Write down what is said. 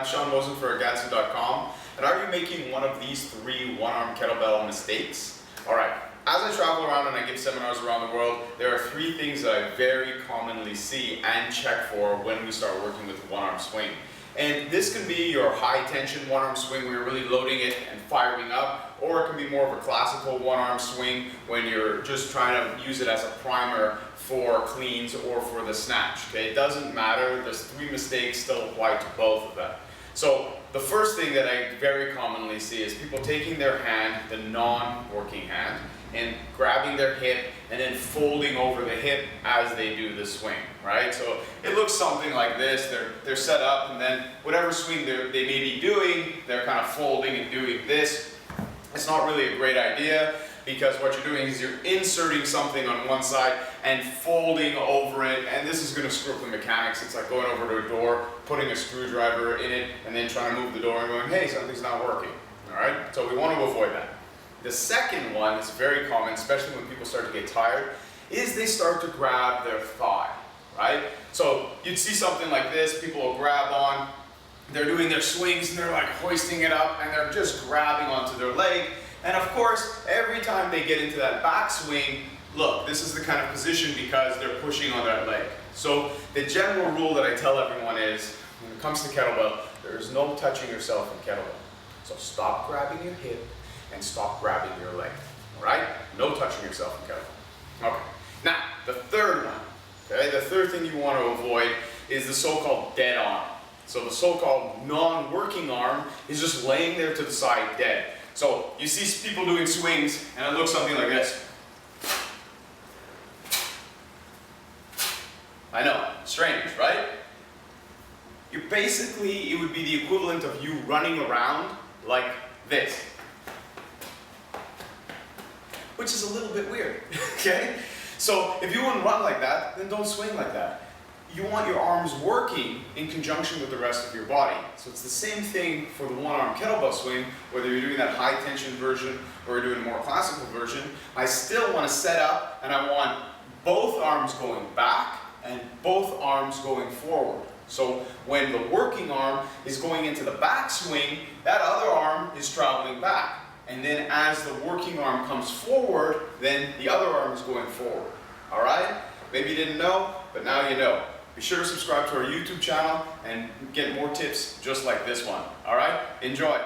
I'm Sean Mosen for Agatsu.com. And are you making one of these 3 one-arm kettlebell mistakes? Alright, as I travel around and I give seminars around the world, there are 3 things that I very commonly see and check for when we start working with a one-arm swing. And this can be your high-tension one-arm swing where you're really loading it and firing up, or it can be more of a classical one-arm swing when you're just trying to use it as a primer for cleans or for the snatch. Okay, it doesn't matter. There's 3 mistakes still apply to both of them. So the first thing that I very commonly see is people taking their hand, the non-working hand, and grabbing their hip and then folding over the hip as they do the swing, right? So it looks something like this. They're set up, and then whatever swing they may be doing, they're kind of folding and doing this. It's not really a great idea, because what you're doing is you're inserting something on one side and folding over it, and this is going to screw up the mechanics. It's like going over to a door, putting a screwdriver in it, and then trying to move the door and going, hey, something's not working. All right? So we want to avoid that. The second one is very common, especially when people start to get tired, is they start to grab their thigh, right? So you'd see something like this, people will grab on, they're doing their swings and they're like hoisting it up and they're just grabbing onto their leg. And of course, every time they get into that backswing, look, this is the kind of position because they're pushing on that leg. So the general rule that I tell everyone is, when it comes to kettlebell, there is no touching yourself in kettlebell. So stop grabbing your hip and stop grabbing your leg, all right? No touching yourself in kettlebell. Okay, now the third one, okay? The third thing you want to avoid is the so-called dead arm. So the so-called non-working arm is just laying there to the side dead. So you see people doing swings and it looks something like this. I know, strange, right? You basically, it would be the equivalent of you running around like this, which is a little bit weird, okay? So if you wouldn't run like that, then don't swing like that. You want your arms working in conjunction with the rest of your body. So it's the same thing for the one-arm kettlebell swing, whether you're doing that high-tension version or you're doing a more classical version. I still want to set up and I want both arms going back and both arms going forward. So when the working arm is going into the backswing, that other arm is traveling back. And then as the working arm comes forward, then the other arm is going forward. All right? Maybe you didn't know, but now you know. Be sure to subscribe to our YouTube channel and get more tips just like this one. All right? Enjoy.